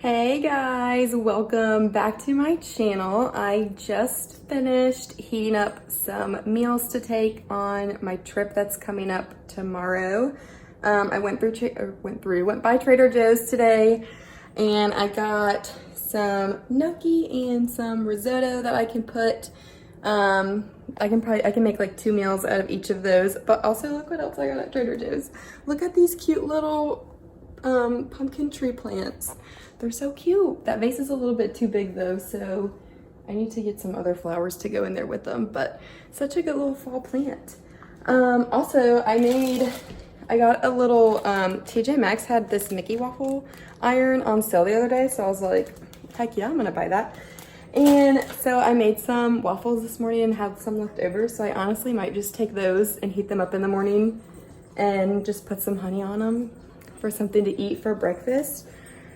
Hey guys, welcome back to my channel. I just finished heating up some meals to take on my trip that's coming up tomorrow. I went by Trader Joe's today and I got some gnocchi and some risotto that I can put, I can make like 2 meals out of each of those. But also look what else I got at Trader Joe's. Look at these cute little pumpkin tree plants. They're so cute. That vase is a little bit too big though, so I need to get some other flowers to go in there with them, but such a good little fall plant. Also, I got a little, TJ Maxx had this Mickey waffle iron on sale the other day, so I was like, heck yeah, I'm gonna buy that. And so I made some waffles this morning and have some left over, so I honestly might just take those and heat them up in the morning and just put some honey on them for something to eat for breakfast.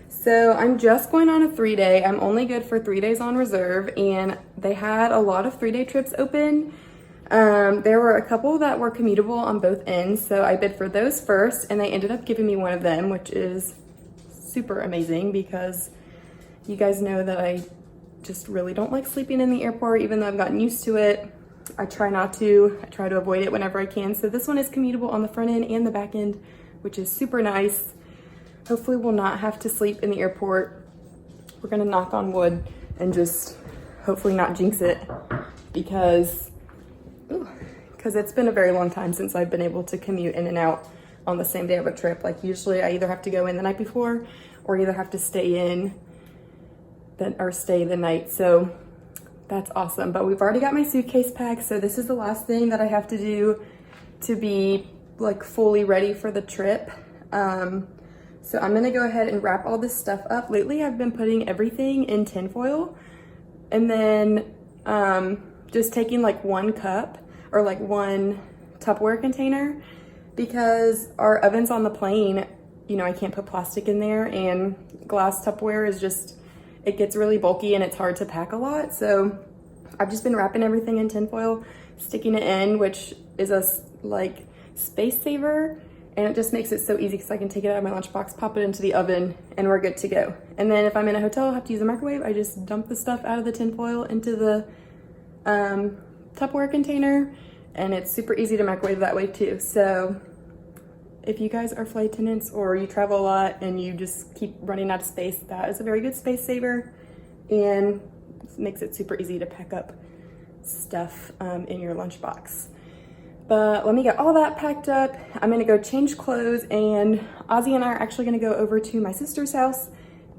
So I'm just going on a 3-day. I'm only good for 3 days on reserve, and they had a lot of 3-day trips open. There were a couple that were commutable on both ends, so I bid for those first, and they ended up giving me one of them, which is super amazing because you guys know that I just really don't like sleeping in the airport, even though I've gotten used to it. I try to avoid it whenever I can. So this one is commutable on the front end and the back end, which is super nice. Hopefully we'll not have to sleep in the airport. We're gonna knock on wood and just hopefully not jinx it because it's been a very long time since I've been able to commute in and out on the same day of a trip. Like usually I either have to go in the night before or either have to stay in or stay the night. So that's awesome. But we've already got my suitcase packed. So this is the last thing that I have to do to be like fully ready for the trip. So I'm gonna go ahead and wrap all this stuff up. Lately, I've been putting everything in tin foil and then just taking like 1 cup or like 1 Tupperware container because our oven's on the plane. You know, I can't put plastic in there, and glass Tupperware is just, it gets really bulky and it's hard to pack a lot. So I've just been wrapping everything in tin foil, sticking it in, which is a like space saver. And it just makes it so easy because I can take it out of my lunchbox, pop it into the oven, and we're good to go. And then if I'm in a hotel, I have to use a microwave, I just dump the stuff out of the tin foil into the Tupperware container, and it's super easy to microwave that way too. So if you guys are flight attendants or you travel a lot and you just keep running out of space, that is a very good space saver and makes it super easy to pack up stuff in your lunchbox. But let me get all that packed up. I'm gonna go change clothes, and Ozzy and I are actually gonna go over to my sister's house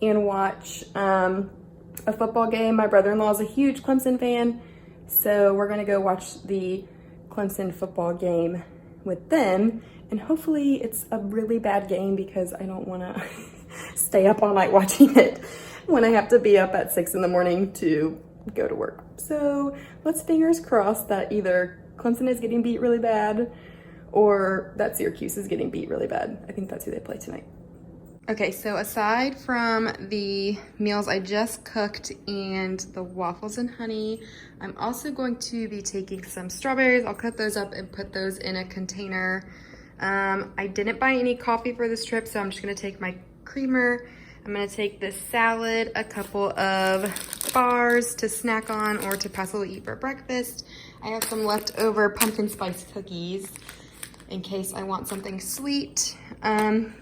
and watch a football game. My brother-in-law is a huge Clemson fan, so we're gonna go watch the Clemson football game with them. And hopefully it's a really bad game because I don't wanna stay up all night watching it when I have to be up at 6 in the morning to go to work. So let's fingers crossed that either Clemson is getting beat really bad or that Syracuse is getting beat really bad. I think that's who they play tonight. Okay, so aside from the meals I just cooked and the waffles and honey, I'm also going to be taking some strawberries. I'll cut those up and put those in a container. I didn't buy any coffee for this trip, so I'm just gonna take my creamer. I'm gonna take this salad, a couple of bars to snack on or to passively eat for breakfast. I have some leftover pumpkin spice cookies in case I want something sweet.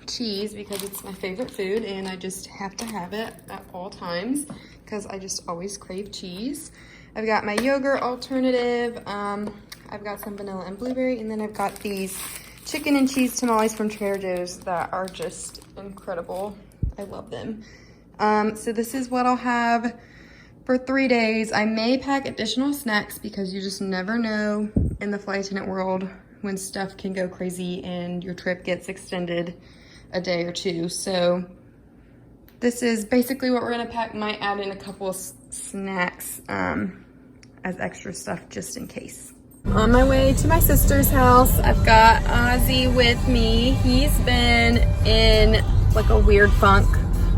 Cheese, because it's my favorite food and I just have to have it at all times because I just always crave cheese. I've got my yogurt alternative. I've got some vanilla and blueberry, and then I've got these chicken and cheese tamales from Trader Joe's that are just incredible. I love them. So this is what I'll have for 3 days. I may pack additional snacks because you just never know in the flight attendant world when stuff can go crazy and your trip gets extended a day or 2. So this is basically what we're gonna pack. Might add in a couple of snacks as extra stuff just in case. On my way to my sister's house, I've got Ozzy with me. He's been in like a weird funk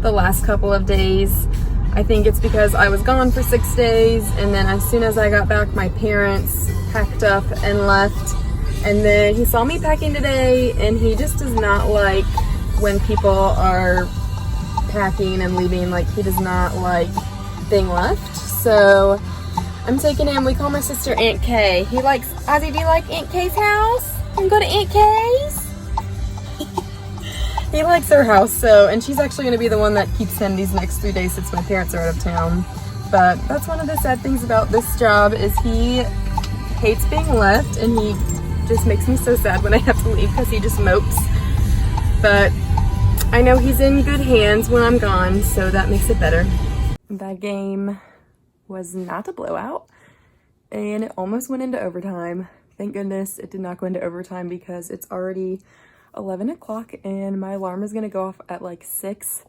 the last couple of days. I think it's because I was gone for 6 days, and then as soon as I got back, my parents packed up and left. And then he saw me packing today, and he just does not like when people are packing and leaving. Like, he does not like being left. So I'm taking him. We call my sister Aunt Kay. He likes, Ozzy, do you like Aunt Kay's house? Can we go to Aunt Kay's? He likes her house, so, and she's actually gonna be the one that keeps him these next 3 days since my parents are out of town. But that's one of the sad things about this job is he hates being left, and he just makes me so sad when I have to leave because he just mopes. But I know he's in good hands when I'm gone, so that makes it better. That game was not a blowout, and it almost went into overtime. Thank goodness it did not go into overtime because it's already 11 o'clock and my alarm is gonna go off at like 6.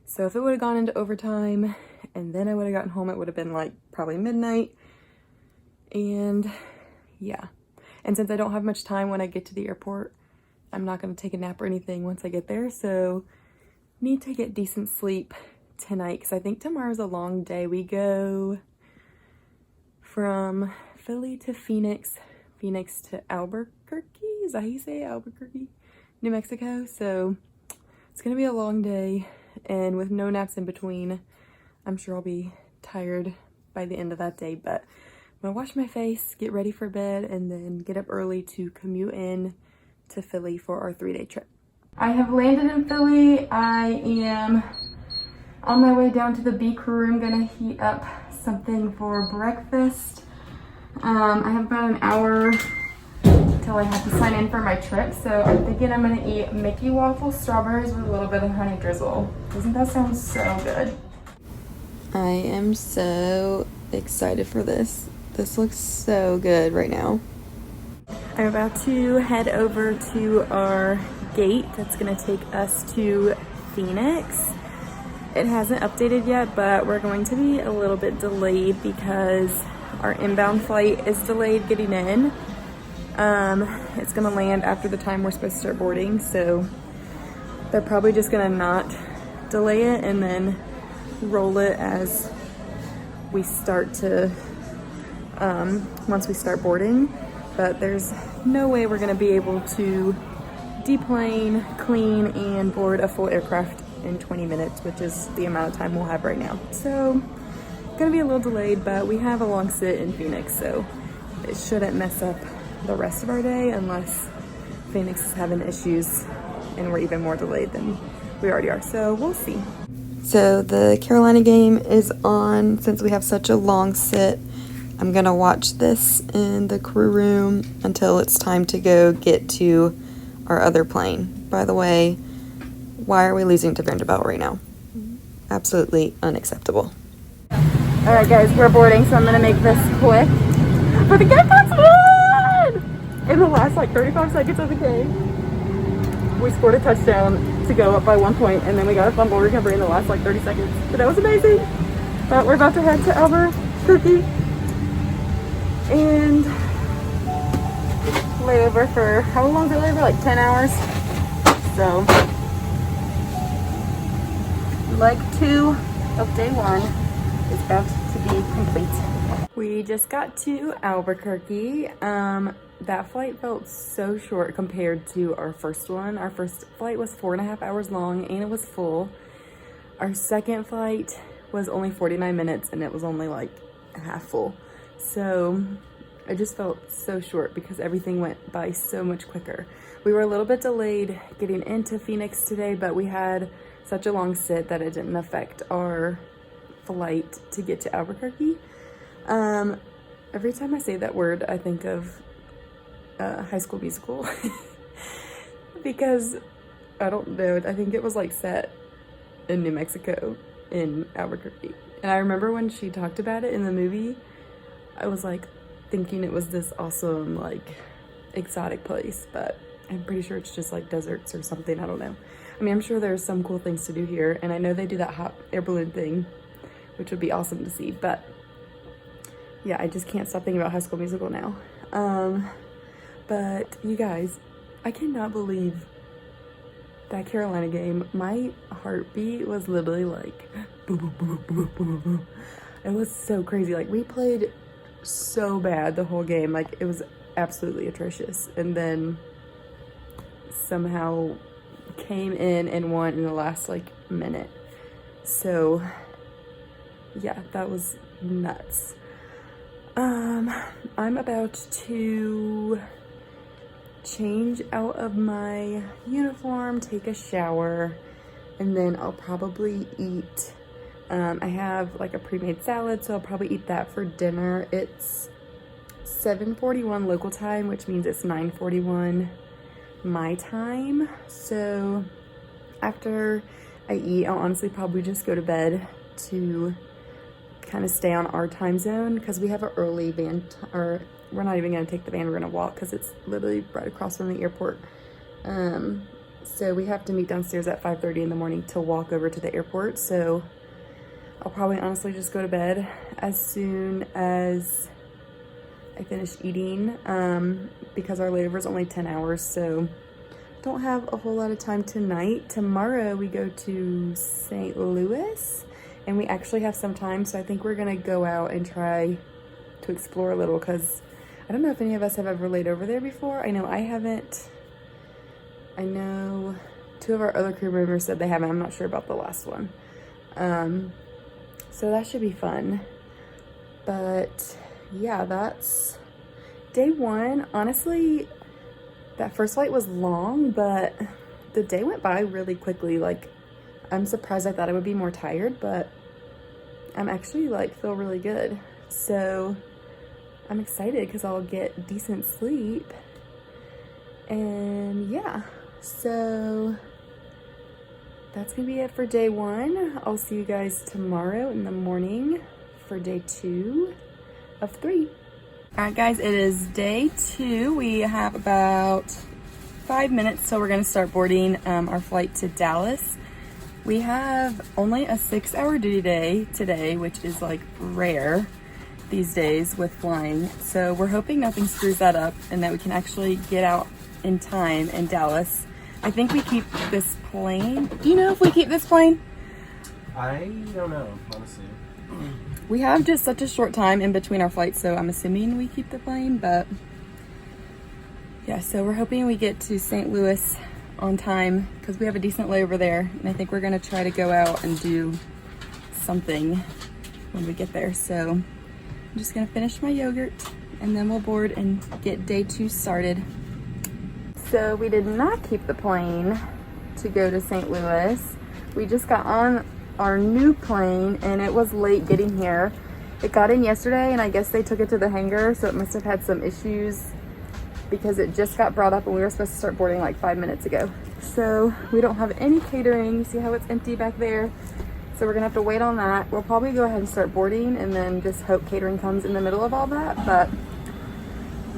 So if it would have gone into overtime and then I would have gotten home, it would have been like probably midnight. And yeah. And since I don't have much time when I get to the airport, I'm not gonna take a nap or anything once I get there. So need to get decent sleep tonight because I think tomorrow's a long day. We go from Philly to Phoenix, Phoenix to Albuquerque. Is that how you say it? Albuquerque, New Mexico. So it's gonna be a long day, and with no naps in between, I'm sure I'll be tired by the end of that day. But I'm gonna wash my face, get ready for bed, and then get up early to commute in to Philly for our 3-day trip. I have landed in Philly. I am on my way down to the B crew room, gonna heat up something for breakfast. I have about an hour till I have to sign in for my trip, so I'm thinking I'm gonna eat Mickey waffle strawberries with a little bit of honey drizzle. Doesn't that sound so good? I am so excited for this. This looks so good right now. I'm about to head over to our gate that's gonna take us to Phoenix. It hasn't updated yet, but we're going to be a little bit delayed because our inbound flight is delayed getting in. It's gonna land after the time we're supposed to start boarding, so they're probably just gonna not delay it and then roll it as we start to, once we start boarding. But there's no way we're gonna be able to deplane, clean, and board a full aircraft in 20 minutes, which is the amount of time we'll have right now. So gonna be a little delayed, but we have a long sit in Phoenix, so it shouldn't mess up the rest of our day unless Phoenix is having issues and we're even more delayed than we already are. So we'll see. So the Carolina game is on. Since we have such a long sit, I'm gonna watch this in the crew room until it's time to go get to our other plane. By the way, why are we losing to Vanderbilt right now? Absolutely unacceptable. All right, guys, we're boarding, so I'm gonna make this quick. But the Gamecocks won! In the last like 35 seconds of the game, we scored a touchdown to go up by 1 point, and then we got a fumble recovery in the last like 30 seconds. But that was amazing. But we're about to head to Albuquerque and layover for, how long is it layover? Like 10 hours. So, leg 2 of day 1 is about to be complete. We just got to Albuquerque. That flight felt so short compared to our first one. Our first flight was 4.5 hours long and it was full. Our second flight was only 49 minutes and it was only like half full. So I just felt so short because everything went by so much quicker. We were a little bit delayed getting into Phoenix today, but we had such a long sit that it didn't affect our flight to get to Albuquerque. Every time I say that word, I think of High School Musical because I don't know, I think it was like set in New Mexico in Albuquerque. And I remember when she talked about it in the movie, I was like thinking it was this awesome like exotic place, but I'm pretty sure it's just like deserts or something. I don't know. I mean, I'm sure there's some cool things to do here, and I know they do that hot air balloon thing, which would be awesome to see. But yeah, I just can't stop thinking about High School Musical now. But you guys, I cannot believe that Carolina game. My heartbeat was literally like boom, boom, boom, boom, boom, boom. It was so crazy. Like, we played so bad the whole game. Like, it was absolutely atrocious, and then somehow came in and won in the last like minute. So yeah, that was nuts. I'm about to change out of my uniform, take a shower, and then I'll probably eat. I have like a pre-made salad, so I'll probably eat that for dinner. It's 7:41 local time, which means it's 9:41 my time. So after I eat, I'll honestly probably just go to bed to kind of stay on our time zone, because we have an early van, or we're not even gonna take the van, we're gonna walk because it's literally right across from the airport. So we have to meet downstairs at 5:30 in the morning to walk over to the airport. So I'll probably honestly just go to bed as soon as I finish eating, because our layover is only 10 hours, so don't have a whole lot of time tonight. Tomorrow we go to St. Louis, and we actually have some time, so I think we're gonna go out and try to explore a little, because I don't know if any of us have ever laid over there before. I know I haven't. I know 2 of our other crew members said they haven't. I'm not sure about the last one. So that should be fun. But yeah, that's day 1. Honestly, that first flight was long, but the day went by really quickly. Like, I'm surprised. I thought I would be more tired, but I'm actually like feel really good. So I'm excited because I'll get decent sleep. And yeah, so that's gonna be it for day 1. I'll see you guys tomorrow in the morning for day 2 of 3. All right, guys, it is day 2. We have about 5 minutes, so we're gonna start boarding our flight to Dallas. We have only a 6-hour duty day today, which is like rare these days with flying. So we're hoping nothing screws that up and that we can actually get out in time in Dallas. I think we keep this plane. Do you know if we keep this plane? I don't know, honestly. We have just such a short time in between our flights, so I'm assuming we keep the plane, but yeah, so we're hoping we get to St. Louis on time because we have a decent layover there, and I think we're gonna try to go out and do something when we get there. So I'm just gonna finish my yogurt and then we'll board and get day 2 started. So we did not keep the plane to go to St. Louis. We just got on our new plane and it was late getting here. It got in yesterday and I guess they took it to the hangar, so it must have had some issues because it just got brought up and we were supposed to start boarding like 5 minutes ago. So we don't have any catering. You see how it's empty back there? So we're gonna have to wait on that. We'll probably go ahead and start boarding and then just hope catering comes in the middle of all that. But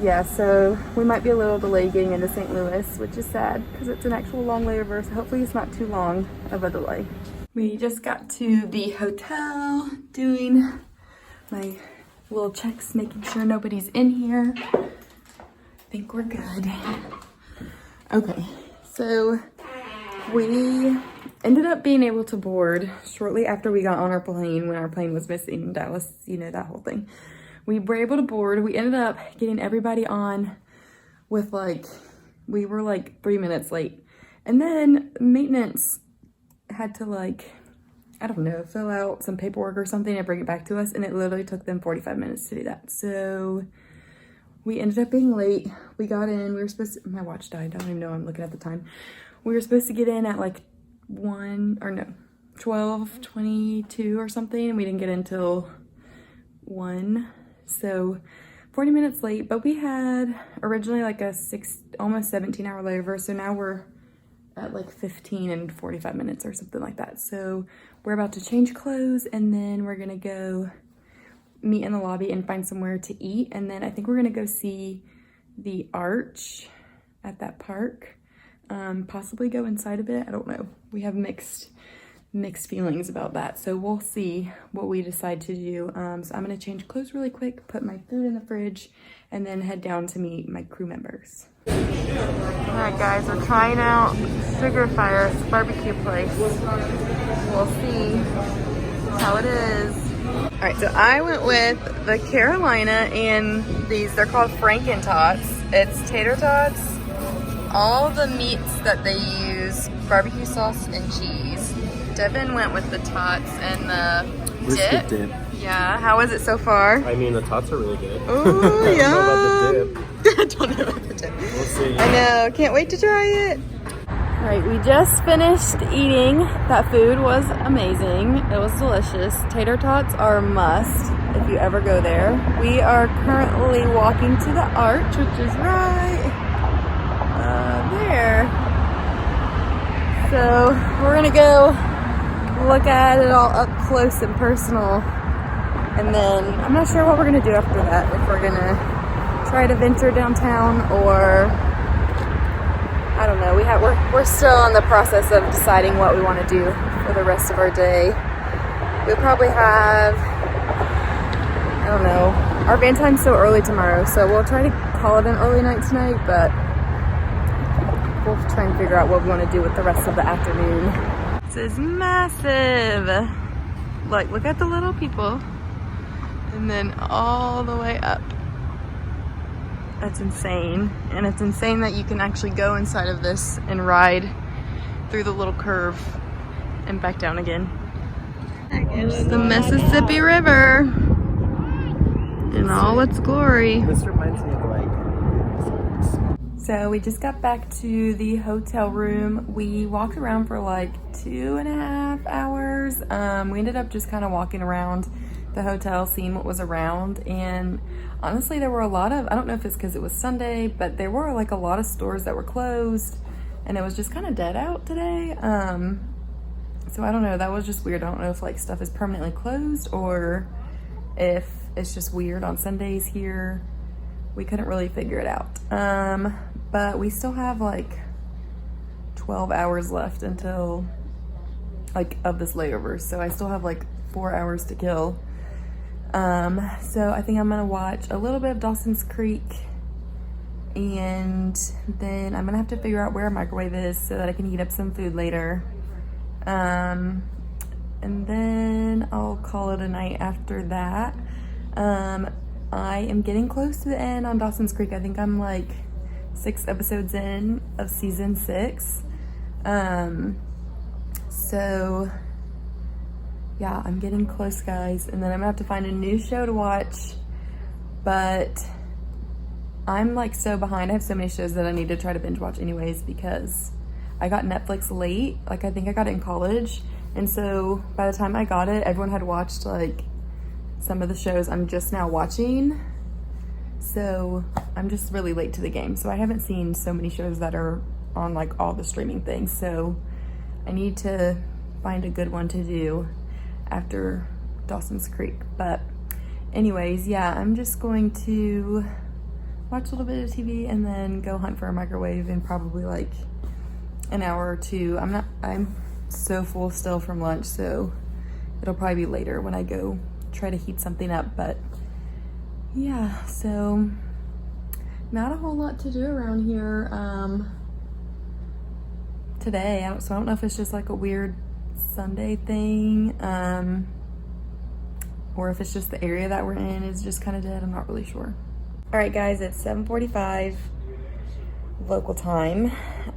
yeah, so we might be a little delayed getting into St. Louis, which is sad because it's an actual long layover, so hopefully it's not too long of a delay. We just got to the hotel doing my little checks, making sure nobody's in here. I think we're good. Okay, so we ended up being able to board shortly after we got on our plane when our plane was missing in Dallas, you know, that whole thing. We were able to board. We ended up getting everybody on with we were like 3 minutes late. And then maintenance had to I don't know, fill out some paperwork or something and bring it back to us. And it literally took them 45 minutes to do that. So we ended up being late. We got in, we were supposed to, my watch died. I don't even know, I'm looking at the time. We were supposed to get in at 12:22 or something. And we didn't get in until 1. So 40 minutes late, but we had originally a almost 17-hour layover. So now we're at 15 and 45 minutes or something like that. So we're about to change clothes and then we're gonna go meet in the lobby and find somewhere to eat. And then I think we're gonna go see the arch at that park. Possibly go inside of it, I don't know. We have mixed feelings about that, so we'll see what we decide to do. So I'm gonna change clothes really quick, put my food in the fridge, and then head down to meet my crew members. All right, guys, we're trying out Sugar Fire barbecue place. We'll see how it is. All right, so I went with the Carolina and they're called Franken Tots. It's tater tots, all the meats that they use, barbecue sauce and cheese. Devin went with the tots and the Brisket dip. dip. Yeah, how is it so far? I mean, the tots are really good. Oh, I yeah. don't know about the dip. I don't know about the dip. We'll see. I know, can't wait to try it. All right, we just finished eating. That food was amazing. It was delicious. Tater tots are a must if you ever go there. We are currently walking to the arch, which is right there. So we're gonna go look at it all up close and personal. And then I'm not sure what we're gonna do after that. If we're gonna try to venture downtown or I don't know. We're still in the process of deciding what we want to do for the rest of our day. We'll probably have, I don't know, our van time's so early tomorrow, so we'll try to call it an early night tonight, but we'll try and figure out what we want to do with the rest of the afternoon. This is massive. Like, look at the little people. And then all the way up. That's insane. And it's insane that you can actually go inside of this and ride through the little curve and back down again. It's the Mississippi River in all its glory. This reminds me of like... So we just got back to the hotel room. We walked around for like 2.5 hours. We ended up just kind of walking around the hotel, seeing what was around, and honestly there were a lot of, I don't know if it's because it was Sunday, but there were like a lot of stores that were closed and it was just kind of dead out today. So I don't know, that was just weird. I don't know if like stuff is permanently closed or if it's just weird on Sundays here. We couldn't really figure it out. But we still have like 12 hours left until like of this layover, so I still have like 4 hours to kill. So I think I'm gonna watch a little bit of Dawson's Creek, and then I'm gonna have to figure out where a microwave is so that I can heat up some food later. And then I'll call it a night after that. I am getting close to the end on Dawson's Creek. I think I'm like 6 episodes in of season 6. So yeah, I'm getting close, guys, and then I'm gonna have to find a new show to watch, but I'm like so behind. I have so many shows that I need to try to binge watch anyways because I got Netflix late. Like, I think I got it in college, and so by the time I got it, everyone had watched like some of the shows I'm just now watching, so I'm just really late to the game. So I haven't seen so many shows that are on like all the streaming things, so I need to find a good one to do after Dawson's Creek. But anyways, yeah, I'm just going to watch a little bit of TV and then go hunt for a microwave in probably like an hour or two. I'm so full still from lunch, so it'll probably be later when I go try to heat something up. But yeah, so not a whole lot to do around here today. So I don't know if it's just like a weird Sunday thing, or if it's just the area that we're in is just kind of dead. I'm not really sure. All right, guys, it's 7:45 local time.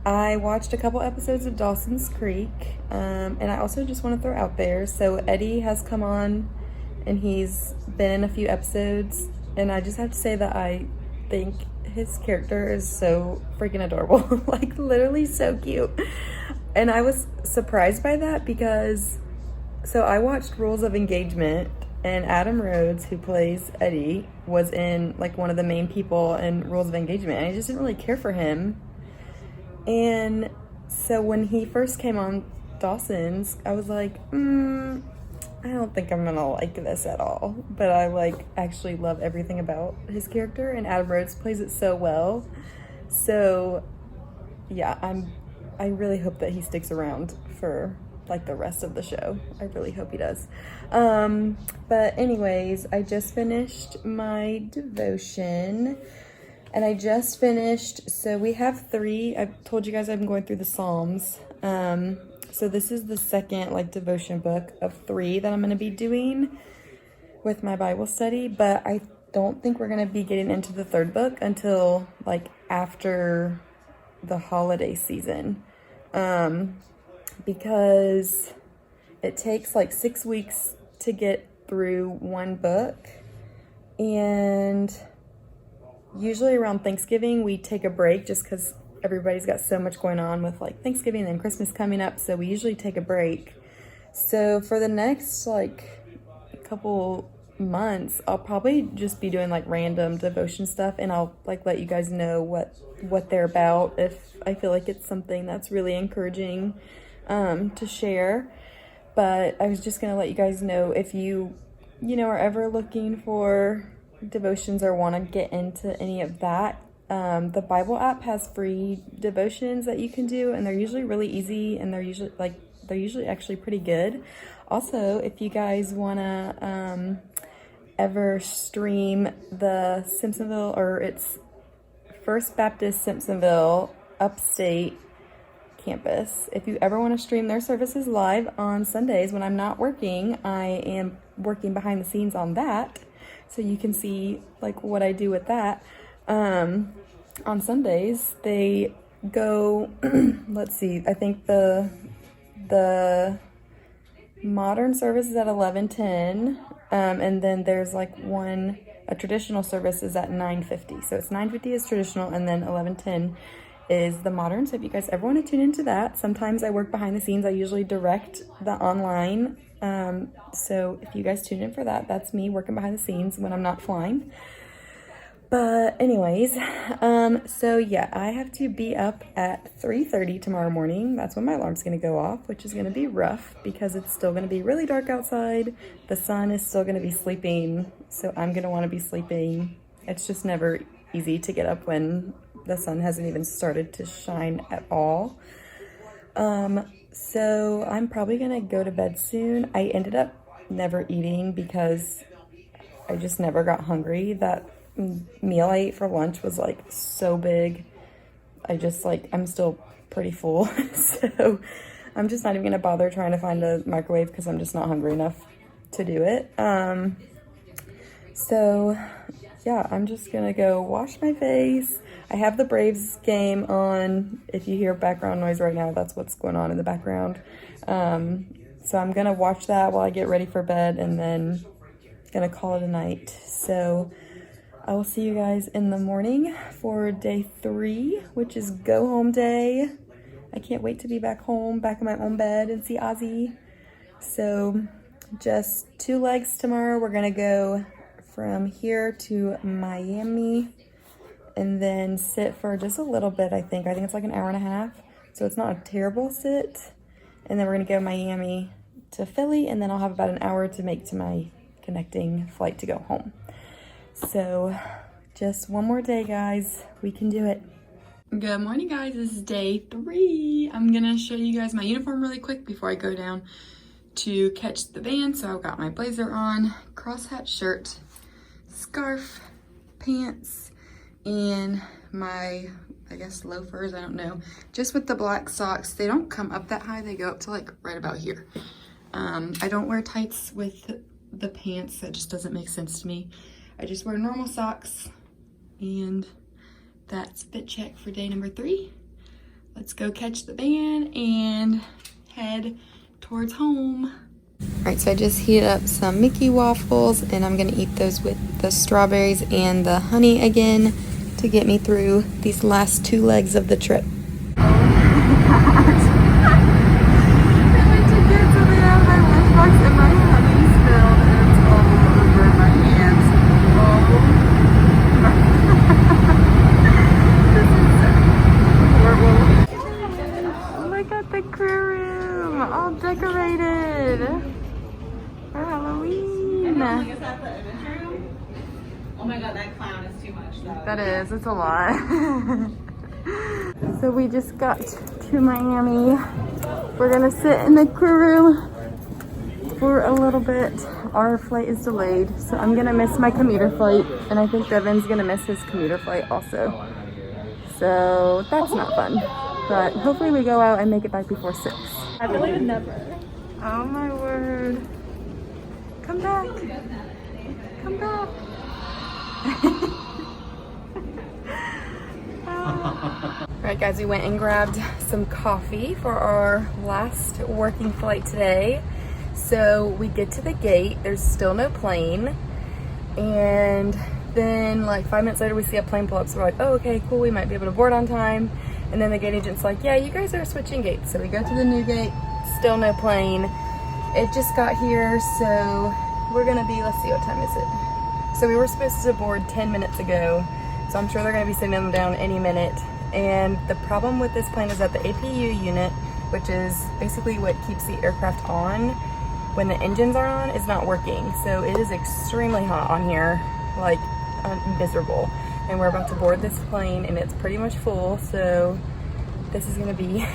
I watched a couple episodes of Dawson's Creek, and I also just want to throw out there, so Eddie has come on and he's been in a few episodes, and I just have to say that I think his character is so freaking adorable. Like, literally so cute. And I was surprised by that because, so I watched Rules of Engagement, and Adam Rhodes, who plays Eddie, was in like one of the main people in Rules of Engagement, and I just didn't really care for him. And so when he first came on Dawson's, I was like, I don't think I'm gonna like this at all. But I like actually love everything about his character, and Adam Rhodes plays it so well. So yeah, I really hope that he sticks around for like the rest of the show. I really hope he does. But anyways, I just finished my devotion, and I just finished, so we have 3. I've told you guys I've been going through the Psalms. So this is the second like devotion book of 3 that I'm going to be doing with my Bible study, but I don't think we're going to be getting into the 3rd book until like after the holiday season, because it takes like 6 weeks to get through one book, and usually around Thanksgiving we take a break just because everybody's got so much going on with like Thanksgiving and then Christmas coming up, so we usually take a break. So for the next like couple months, I'll probably just be doing like random devotion stuff, and I'll like let you guys know what they're about if I feel like it's something that's really encouraging to share. But I was just gonna let you guys know, if you are ever looking for devotions or want to get into any of that, the Bible app has free devotions that you can do, and they're usually really easy, and they're usually actually pretty good. Also, if you guys want to ever stream the Simpsonville, or it's First Baptist Simpsonville upstate campus, if you ever want to stream their services live on Sundays when I'm not working, I am working behind the scenes on that, so you can see like what I do with that. On Sundays they go let's see, I think the modern service is at 11:10, and then there's like a traditional service is at 9:50. So it's 9:50 is traditional, and then 11:10 is the modern. So if you guys ever want to tune into that, sometimes I work behind the scenes. I usually direct the online. So if you guys tune in for that, that's me working behind the scenes when I'm not flying. But anyways, so yeah, I have to be up at 3:30 tomorrow morning. That's when my alarm's going to go off, which is going to be rough because it's still going to be really dark outside. The sun is still going to be sleeping, so I'm going to want to be sleeping. It's just never easy to get up when the sun hasn't even started to shine at all. So I'm probably going to go to bed soon. I ended up never eating because I just never got hungry. That meal I ate for lunch was like so big. I'm still pretty full. So I'm just not even gonna bother trying to find a microwave because I'm just not hungry enough to do it. So yeah, I'm just gonna go wash my face. I have the Braves game on. If you hear background noise right now, that's what's going on in the background. So I'm gonna watch that while I get ready for bed, and then gonna call it a night. So I will see you guys in the morning for day 3, which is go home day. I can't wait to be back home, back in my own bed, and see Ozzy. So just 2 legs tomorrow. We're gonna go from here to Miami and then sit for just a little bit. I think it's like an hour and a half. So it's not a terrible sit. And then we're gonna go Miami to Philly, and then I'll have about an hour to make to my connecting flight to go home. So just one more day, guys. We can do it. Good morning, guys. This is day 3. I'm gonna show you guys my uniform really quick before I go down to catch the van. So I've got my blazer on, crosshatch shirt, scarf, pants, and my, I guess, loafers. I don't know. Just with the black socks. They don't come up that high. They go up to like right about here. I don't wear tights with the pants. That just doesn't make sense to me. I just wear normal socks, and that's fit check for day number 3. Let's go catch the van and head towards home. All right, so I just heated up some Mickey waffles, and I'm gonna eat those with the strawberries and the honey again to get me through these last 2 legs of the trip. That is, it's a lot. So we just got to Miami. We're gonna sit in the crew room for a little bit. Our flight is delayed, so I'm gonna miss my commuter flight, and I think Devin's gonna miss his commuter flight also. So that's not fun, but hopefully we go out and make it back before 6. I believe in never. Oh my word. Come back. Come back. Alright guys, we went and grabbed some coffee for our last working flight today, So we get to the gate, there's still no plane, and then like 5 minutes later we see a plane pull up, so we're like, oh, okay, cool, we might be able to board on time. And then the gate agent's like, yeah, you guys are switching gates. So we go to the new gate, still no plane. It just got here, so we're gonna be, let's see, what time is it? So we were supposed to board 10 minutes ago, so I'm sure they're gonna be sending them down any minute. And the problem with this plane is that the APU unit, which is basically what keeps the aircraft on when the engines are on, is not working. So it is extremely hot on here, like miserable. And we're about to board this plane and it's pretty much full. So this is gonna be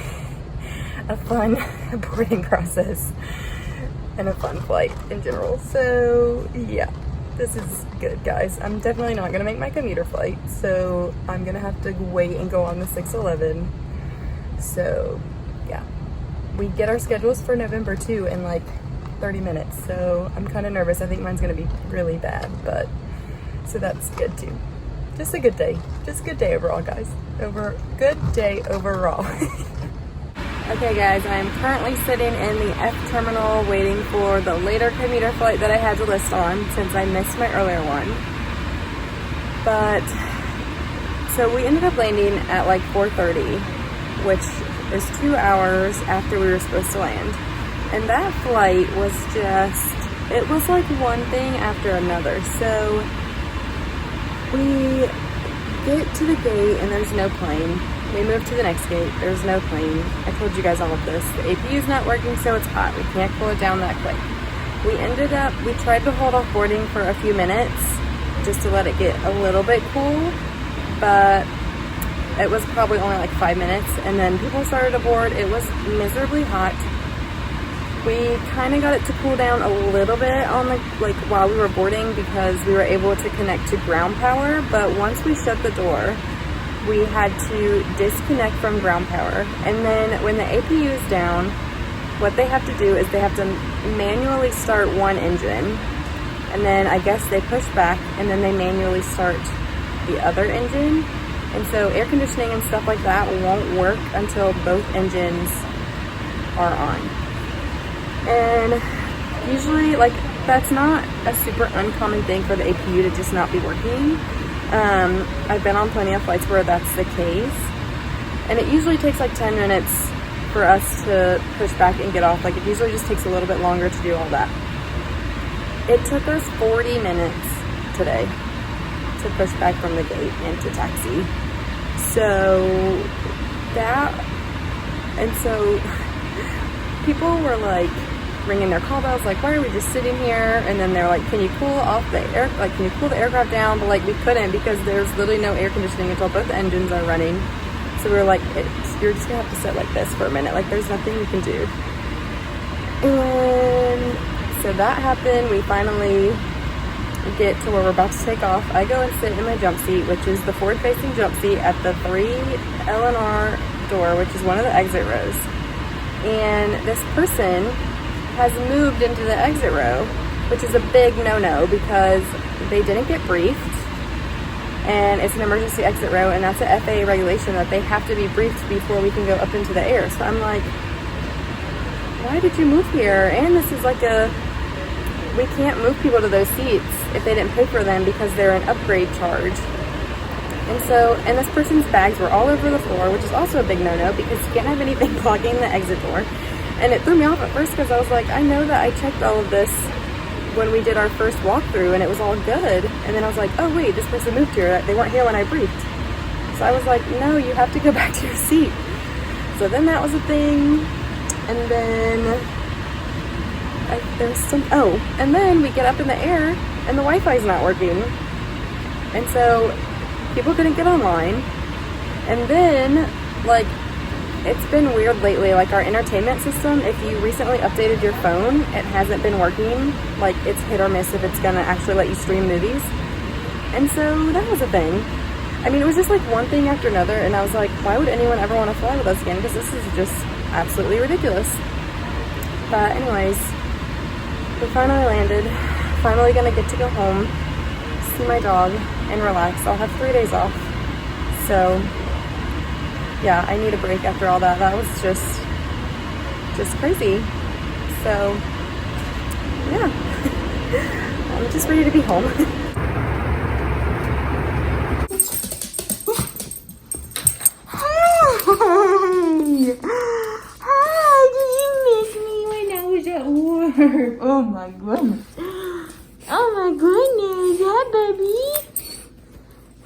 a fun boarding process and a fun flight in general. So yeah, this is good, guys. I'm definitely not gonna make my commuter flight. So I'm gonna have to wait and go on the 611. So yeah, we get our schedules for November too in like 30 minutes, so I'm kind of nervous. I think mine's gonna be really bad, but so that's good too. Just a good day, just a good day overall, guys. Good day overall. Okay guys, I am currently sitting in the F terminal waiting for the later commuter flight that I had to list on since I missed my earlier one. But so we ended up landing at like 4:30, which is 2 hours after we were supposed to land. And that flight was just, it was like one thing after another. So we get to the gate and there's no plane. We move to the next gate, there's no plane. I told you guys all of this. The APU is not working, so it's hot. We can't cool it down that quick. We tried to hold off boarding for a few minutes just to let it get a little bit cool, but it was probably only like 5 minutes, and then people started to board. It was miserably hot. We kind of got it to cool down a little bit on like while we were boarding because we were able to connect to ground power, but once we shut the door, we had to disconnect from ground power. And then when the APU is down, what they have to do is they have to manually start one engine, and then I guess they push back and then they manually start the other engine. And so air conditioning and stuff like that won't work until both engines are on. And usually, like, that's not a super uncommon thing for the APU to just not be working. I've been on plenty of flights where that's the case. And it usually takes like 10 minutes for us to push back and get off. Like, it usually just takes a little bit longer to do all that. It took us 40 minutes today to push back from the gate and to taxi. So people were like ringing their call bells, like, why are we just sitting here? And then they're like, can you cool off the air, like, can you cool the aircraft down? But like, we couldn't because there's literally no air conditioning until both the engines are running. So we were like, you're just gonna have to sit like this for a minute. Like, there's nothing you can do. And so that happened. We finally get to where we're about to take off. I go and sit in my jump seat, which is the forward-facing jump seat at the 3 L&R door, which is one of the exit rows. And this person has moved into the exit row, which is a big no-no because they didn't get briefed, and it's an emergency exit row, and that's a FAA regulation that they have to be briefed before we can go up into the air. So I'm like, why did you move here? And this is like we can't move people to those seats if they didn't pay for them because they're an upgrade charge. And this person's bags were all over the floor, which is also a big no-no because you can't have anything blocking the exit door. And it threw me off at first because I was like, I know that I checked all of this when we did our first walkthrough and it was all good. And then I was like, oh wait, this person moved here. They weren't here when I briefed. So I was like, no, you have to go back to your seat. So then that was a thing. And then and then we get up in the air and the Wi-Fi's not working. And so people couldn't get online. And then, like, it's been weird lately. Like, our entertainment system, if you recently updated your phone, it hasn't been working. Like, it's hit or miss if it's gonna actually let you stream movies. And so that was a thing. I mean, it was just like one thing after another, and I was like, why would anyone ever want to fly with us again? Because this is just absolutely ridiculous. But anyways, we finally landed. Finally gonna get to go home, see my dog, and relax. I'll have 3 days off. So yeah, I need a break after all that. That was just crazy. So yeah, I'm just ready to be home. Hi, did you miss me when I was at work? Oh my goodness. Oh my goodness. Hi, baby.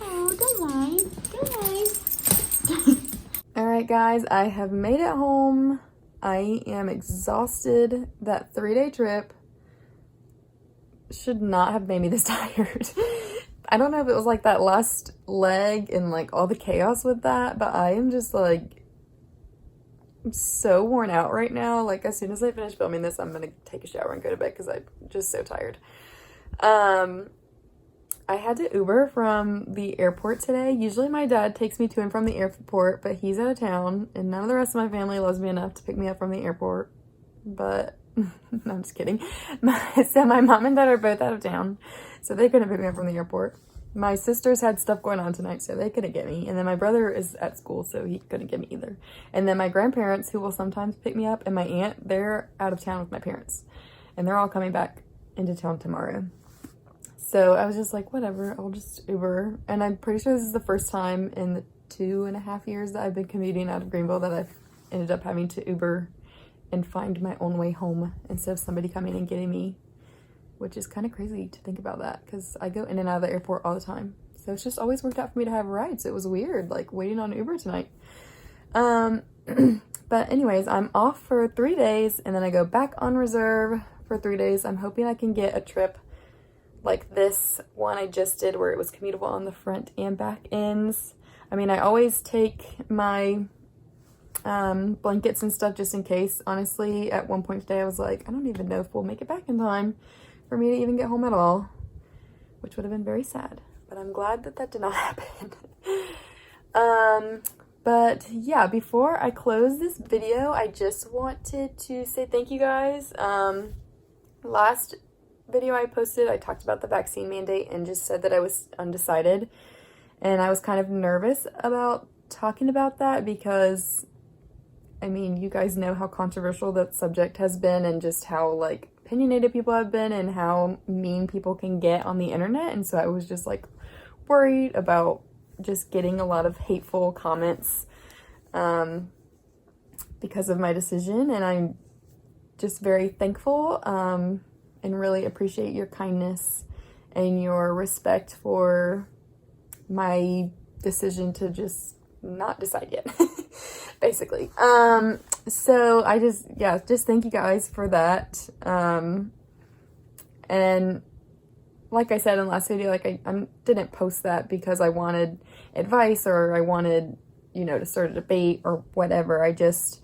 Oh, don't mind. Don't mind. All right, guys, I have made it home. I am exhausted. That 3-day trip should not have made me this tired. I don't know if it was like that last leg and like all the chaos with that, but I am just like, I'm so worn out right now. Like as soon as I finish filming this, I'm gonna take a shower and go to bed because I'm just so tired. I had to Uber from the airport today. Usually my dad takes me to and from the airport, but he's out of town and none of the rest of my family loves me enough to pick me up from the airport. But no, I'm just kidding. So my mom and dad are both out of town, so they couldn't pick me up from the airport. My sisters had stuff going on tonight, so they couldn't get me. And then my brother is at school, so he couldn't get me either. And then my grandparents, who will sometimes pick me up, and my aunt, they're out of town with my parents. And they're all coming back into town tomorrow. So I was just like, whatever, I'll just Uber. And I'm pretty sure this is the first time in the 2.5 years that I've been commuting out of Greenville that I've ended up having to Uber and find my own way home instead of somebody coming and getting me, which is kind of crazy to think about that because I go in and out of the airport all the time. So it's just always worked out for me to have rides. It was weird, like waiting on Uber tonight. But anyways, I'm off for 3 days and then I go back on reserve for 3 days. I'm hoping I can get a trip like this one I just did where it was commutable on the front and back ends. I mean, I always take my blankets and stuff just in case. Honestly, at one point today I was like, I don't even know if we'll make it back in time for me to even get home at all, which would have been very sad, but I'm glad that that did not happen. But yeah, before I close this video, I just wanted to say thank you guys. Last video I posted, I talked about the vaccine mandate and just said that I was undecided, and I was kind of nervous about talking about that because I mean, you guys know how controversial that subject has been and just how like opinionated people have been and how mean people can get on the internet. And so I was just like worried about just getting a lot of hateful comments because of my decision. And I'm just very thankful and really appreciate your kindness and your respect for my decision to just not decide yet. Basically. So I just thank you guys for that. And like I said in the last video, like I didn't post that because I wanted advice or I wanted, you know, to start a debate or whatever. I just,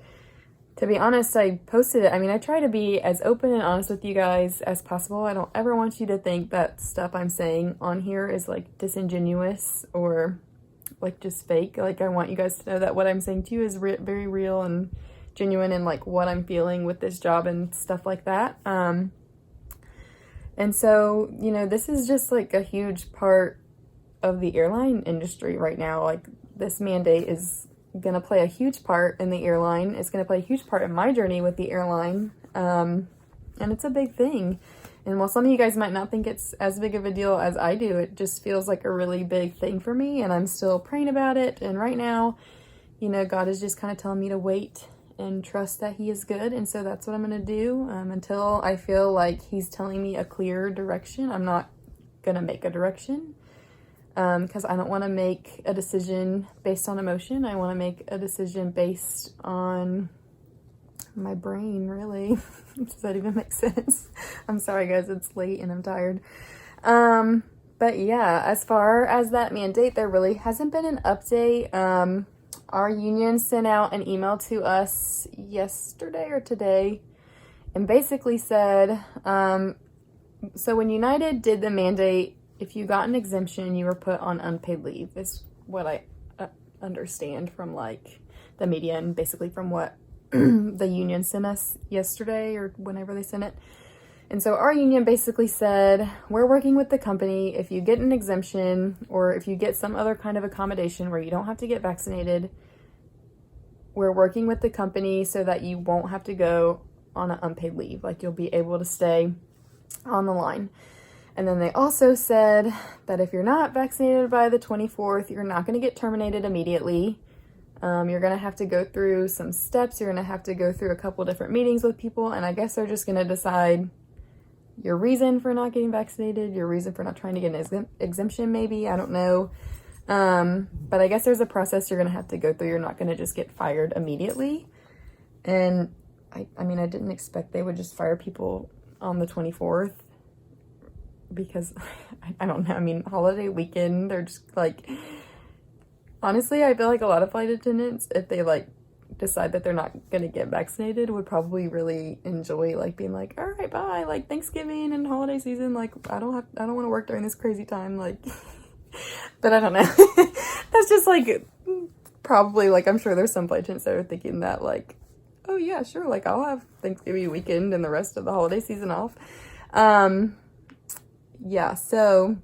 to be honest, I posted it. I mean, I try to be as open and honest with you guys as possible. I don't ever want you to think that stuff I'm saying on here is like disingenuous or like just fake. Like I want you guys to know that what I'm saying to you is very real and genuine and like what I'm feeling with this job and stuff like that. And so, you know, this is just like a huge part of the airline industry right now. Like this mandate is going to play a huge part in the airline. It's going to play a huge part in my journey with the airline. And it's a big thing. And while some of you guys might not think it's as big of a deal as I do, it just feels like a really big thing for me, and I'm still praying about it. And right now, you know, God is just kind of telling me to wait and trust that He is good. And so that's what I'm going to do until I feel like He's telling me a clear direction. I'm not going to make a direction because I don't want to make a decision based on emotion. I want to make a decision based on my brain, really. Does that even make sense? I'm sorry guys, it's late and I'm tired. But yeah, as far as that mandate, there really hasn't been an update. Our union sent out an email to us yesterday or today and basically said, so when United did the mandate, if you got an exemption, you were put on unpaid leave, is what I understand from like the media and basically from what the union sent us yesterday or whenever they sent it. And so our union basically said, we're working with the company. If you get an exemption or if you get some other kind of accommodation where you don't have to get vaccinated, we're working with the company so that you won't have to go on an unpaid leave. Like you'll be able to stay on the line. And then they also said that if you're not vaccinated by the 24th, you're not going to get terminated immediately. You're going to have to go through some steps. You're going to have to go through a couple different meetings with people. And I guess they're just going to decide your reason for not getting vaccinated, your reason for not trying to get an exemption maybe. I don't know. But I guess there's a process you're going to have to go through. You're not going to just get fired immediately. And I mean, I didn't expect they would just fire people on the 24th because I don't know. I mean, holiday weekend, they're just like, honestly, I feel like a lot of flight attendants, if they like decide that they're not going to get vaccinated, would probably really enjoy like being like, all right, bye, like Thanksgiving and holiday season. Like, I don't want to work during this crazy time. Like, but I don't know. That's just like, probably like, I'm sure there's some flight attendants that are thinking that like, oh yeah, sure. Like I'll have Thanksgiving weekend and the rest of the holiday season off. Yeah, so,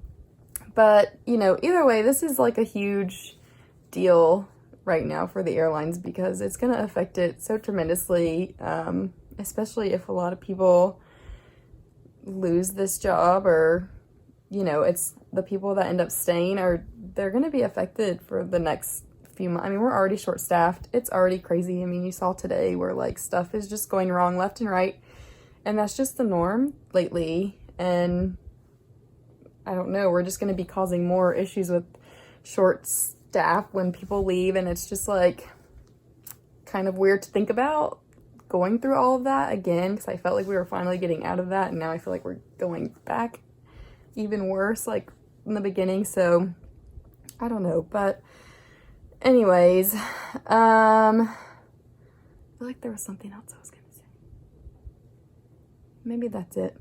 but, you know, either way, this is like a huge deal right now for the airlines because it's going to affect it so tremendously, especially if a lot of people lose this job or, you know, it's the people that end up staying they're going to be affected for the next few months. I mean, we're already short-staffed. It's already crazy. I mean, you saw today where like stuff is just going wrong left and right, and that's just the norm lately, and I don't know, we're just going to be causing more issues with short staff when people leave, and it's just like kind of weird to think about going through all of that again because I felt like we were finally getting out of that, and now I feel like we're going back even worse like in the beginning. So I don't know, but anyways, I feel like there was something else I was going to say. Maybe that's it.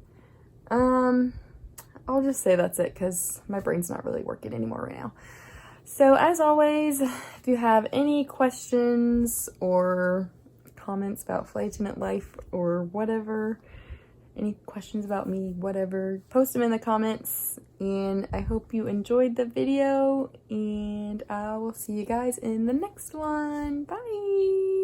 I'll just say that's it because my brain's not really working anymore right now. So as always, if you have any questions or comments about flight attendant life or whatever, any questions about me, whatever, post them in the comments. And I hope you enjoyed the video, and I will see you guys in the next one. Bye!